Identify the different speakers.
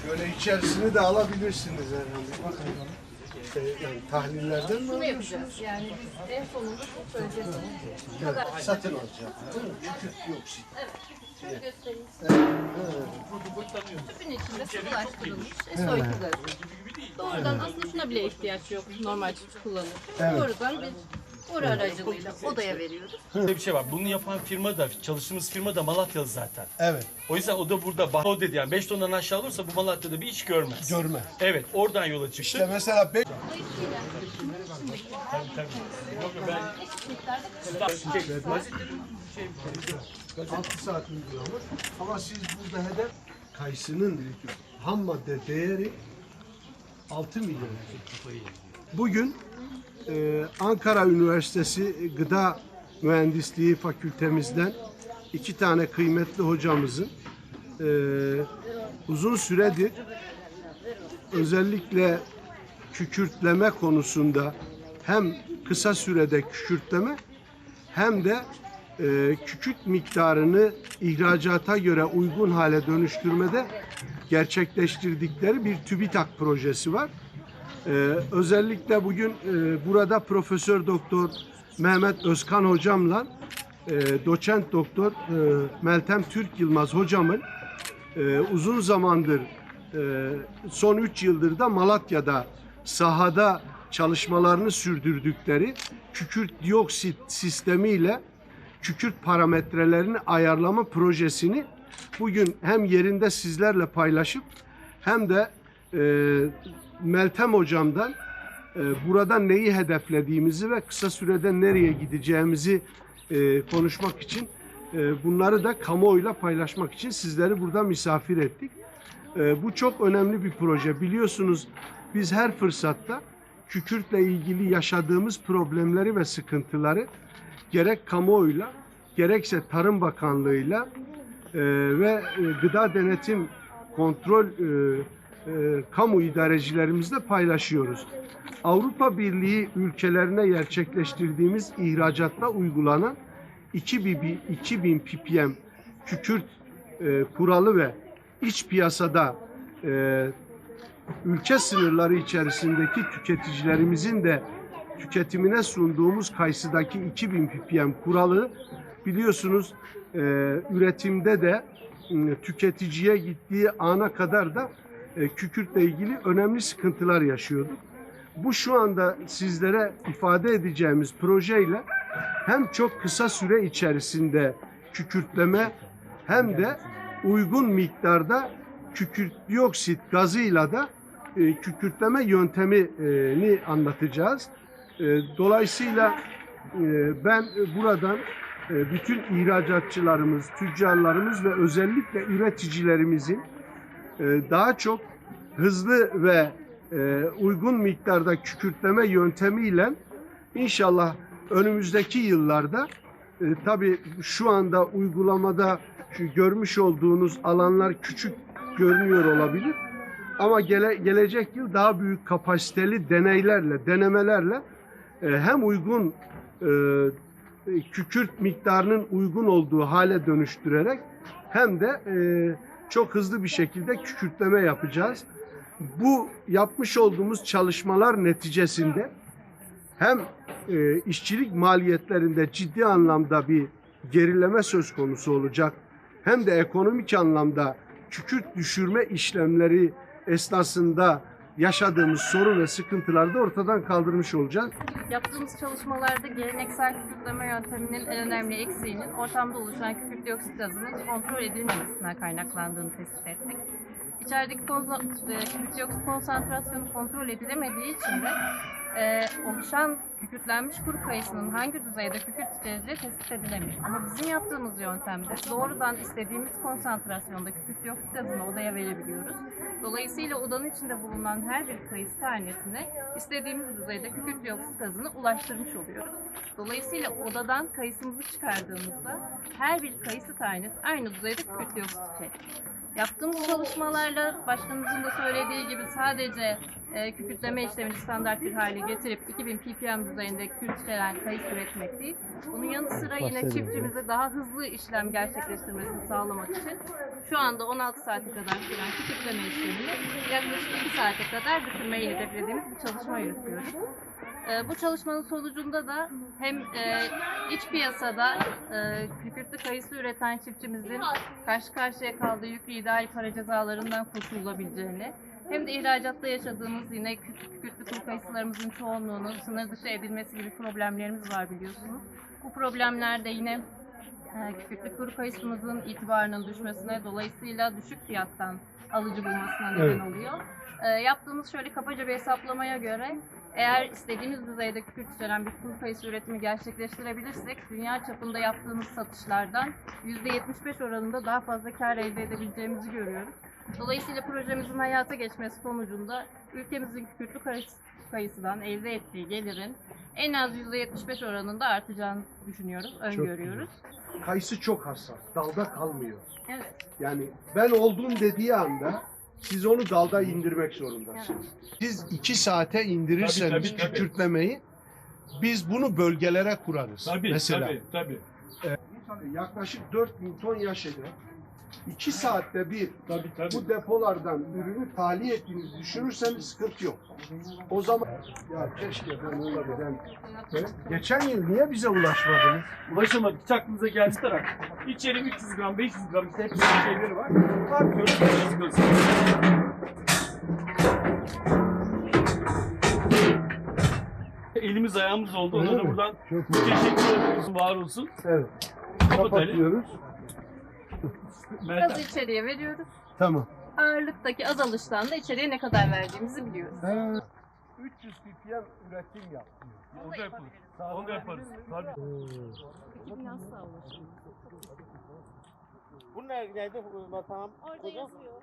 Speaker 1: Şöyle içerisini de alabilirsiniz herhalde. Bakın. Yani tahlillerden mi
Speaker 2: Bunu
Speaker 1: alıyorsunuz?
Speaker 2: yapacağız. Yani biz en sonunda bu projesi.
Speaker 1: Evet, satın alacağız. Kükürt dioksit.
Speaker 2: Evet. Şöyle göstereyim.
Speaker 1: Evet.
Speaker 2: Tüpün içinde sıvılaştırılmış SO2 gazı. Doğrudan aslında şuna bile ihtiyaç yok normal tüp kullanırken. Doğrudan bir boru aracılığıyla odaya veriyoruz.
Speaker 3: Böyle bir şey var. Bunu yapan firma da, çalıştığımız firma da Malatyalı zaten.
Speaker 1: Evet.
Speaker 3: O yüzden o da burada o dedi yani 5 tondan aşağı olursa bu Malatya'da bir iş görmez.
Speaker 1: Görme.
Speaker 3: Evet, oradan yola çıktı.
Speaker 1: İşte mesela
Speaker 2: Dolayısıyla eşit miktarda
Speaker 1: 6 saat uygulanır. Ama siz burada hedef kayısının ham madde değeri 6 milyon. Bugün Ankara Üniversitesi Gıda Mühendisliği Fakültemizden 2 tane kıymetli hocamızın uzun süredir özellikle kükürtleme konusunda hem kısa sürede kükürtleme hem de kükürt miktarını ihracata göre uygun hale dönüştürmede gerçekleştirdikleri bir TÜBİTAK projesi var. Özellikle bugün burada Profesör Doktor Mehmet Özkan hocamla Doçent Doktor Meltem Türk Yılmaz hocamın uzun zamandır son 3 yıldır da Malatya'da sahada çalışmalarını sürdürdükleri kükürt dioksit sistemiyle kükürt parametrelerini ayarlama projesini bugün hem yerinde sizlerle paylaşıp hem de Meltem hocamdan burada neyi hedeflediğimizi ve kısa sürede nereye gideceğimizi konuşmak için bunları da kamuoyuyla paylaşmak için sizleri burada misafir ettik. Bu çok önemli bir proje. Biliyorsunuz biz her fırsatta kükürtle ilgili yaşadığımız problemleri ve sıkıntıları gerek kamuoyuyla gerekse Tarım Bakanlığı'yla ve Gıda Denetim Kontrol kamu idarecilerimizle paylaşıyoruz. Avrupa Birliği ülkelerine gerçekleştirdiğimiz ihracatta uygulanan 2000 ppm kükürt kuralı ve iç piyasada ülke sınırları içerisindeki tüketicilerimizin de tüketimine sunduğumuz kayısıdaki 2000 ppm kuralı biliyorsunuz üretimde de tüketiciye gittiği ana kadar da kükürtle ilgili önemli sıkıntılar yaşıyorduk. Bu şu anda sizlere ifade edeceğimiz projeyle hem çok kısa süre içerisinde kükürtleme hem de uygun miktarda kükürt dioksit gazıyla da kükürtleme yöntemini anlatacağız. Dolayısıyla ben buradan bütün ihracatçılarımız, tüccarlarımız ve özellikle üreticilerimizin daha çok hızlı ve uygun miktarda kükürtleme yöntemiyle inşallah önümüzdeki yıllarda tabii şu anda uygulamada görmüş olduğunuz alanlar küçük görünüyor olabilir. Ama gelecek yıl daha büyük kapasiteli deneylerle, denemelerle hem uygun kükürt miktarının uygun olduğu hale dönüştürerek hem de çok hızlı bir şekilde kükürtleme yapacağız. Bu yapmış olduğumuz çalışmalar neticesinde hem işçilik maliyetlerinde ciddi anlamda bir gerileme söz konusu olacak hem de ekonomik anlamda kükürt düşürme işlemleri esnasında yaşadığımız sorun ve sıkıntıları da ortadan kaldırmış olacağız.
Speaker 2: yaptığımız çalışmalarda geleneksel kükürtleme yönteminin en önemli eksiğinin ortamda oluşan kükürt dioksit gazının kontrol edilmemesinden kaynaklandığını tespit ettik. İçerideki kükürt dioksit konsantrasyonu kontrol edilemediği için de oluşan kükürtlenmiş kuru kayısının hangi düzeyde kükürt içereceği tespit edilemiyor. Ama bizim yaptığımız yöntemde doğrudan istediğimiz konsantrasyonda kükürt dioksit gazını odaya verebiliyoruz. Dolayısıyla odanın içinde bulunan her bir kayısı tanesine istediğimiz düzeyde kükürt dioksit gazını ulaştırmış oluyoruz. Dolayısıyla odadan kayısımızı çıkardığımızda her bir kayısı tanesi aynı düzeyde kükürt dioksit içeriyor. Yaptığımız çalışmalarla başkanımızın da söylediği gibi sadece kükürtleme işlemini standart bir hale getirip 2000 ppm düzeyinde kükürt içeren kayısı üretmek değil. Bunun yanı sıra yine çiftçimize daha hızlı işlem gerçekleştirmesini sağlamak için şu anda 16 saate kadar süren kükürtleme işlemini yaklaşık 2 saate kadar düşürmeyi hedeflediğimiz bir çalışma yürütüyoruz. Bu çalışmanın sonucunda da hem iç piyasada kükürtlü kayısı üreten çiftçimizin karşı karşıya kaldığı yüklü idari para cezalarından kurtulabileceğini, hem de ihracatta yaşadığımız yine kükürtlü kuru kayısılarımızın çoğunluğunun sınır dışı edilmesi gibi problemlerimiz var biliyorsunuz. Bu problemler de yine kükürtlü kuru kayısımızın itibarının düşmesine, dolayısıyla düşük fiyattan alıcı bulmasına neden oluyor. Yaptığımız şöyle kabaca bir hesaplamaya göre eğer istediğimiz düzeyde kükürt içeren bir kuru kayısı üretimi gerçekleştirebilirsek dünya çapında yaptığımız satışlardan %75 oranında daha fazla kar elde edebileceğimizi görüyoruz. Dolayısıyla projemizin hayata geçmesi sonucunda ülkemizin kükürtlü kayısıdan elde ettiği gelirin en az %75 oranında artacağını düşünüyoruz, öngörüyoruz.
Speaker 1: Kayısı çok hassas. Dalda kalmıyor.
Speaker 2: Evet.
Speaker 1: Yani ben oldum dediği anda siz onu dalda indirmek zorundasınız. Siz 2 saate indirirseniz
Speaker 3: Tabii.
Speaker 1: kükürtlemeyi biz bunu bölgelere kurarız. Mesela
Speaker 3: Tabii.
Speaker 1: yaklaşık 4000 ton yaş eder. 2 saatte bir
Speaker 3: Tabii.
Speaker 1: bu depolardan ürünü tahliye ettiğinizi düşünürseniz sıkıntı yok. O zaman ya keşke ben olabilen. Geçen yıl niye bize ulaşmadınız?
Speaker 4: Ulaşamadık. Hiç aklımıza geldi taraf. İçeri 300 gram, 500 gram işte hepsinin şeyleri var. Tartıyoruz, yazıyoruz. Elimiz ayağımız oldu. Ona
Speaker 1: Öyle
Speaker 4: da
Speaker 1: mi?
Speaker 4: buradan
Speaker 1: Çok
Speaker 4: teşekkür ediyoruz. Var olsun.
Speaker 1: Evet.
Speaker 4: Kapatalım.
Speaker 1: Kapatıyoruz.
Speaker 2: Gazı içeriye veriyoruz.
Speaker 1: Tamam.
Speaker 2: Ağırlıktaki azalıştan da içeriye ne kadar verdiğimizi biliyoruz.
Speaker 1: 300 ppm üretim yapıyor.
Speaker 4: Onu da yaparız. Onu da yaparız. Tabii.
Speaker 2: Peki nasıl ulaşılır?
Speaker 5: Bu nerede? Tamam.
Speaker 2: Orada yazıyor.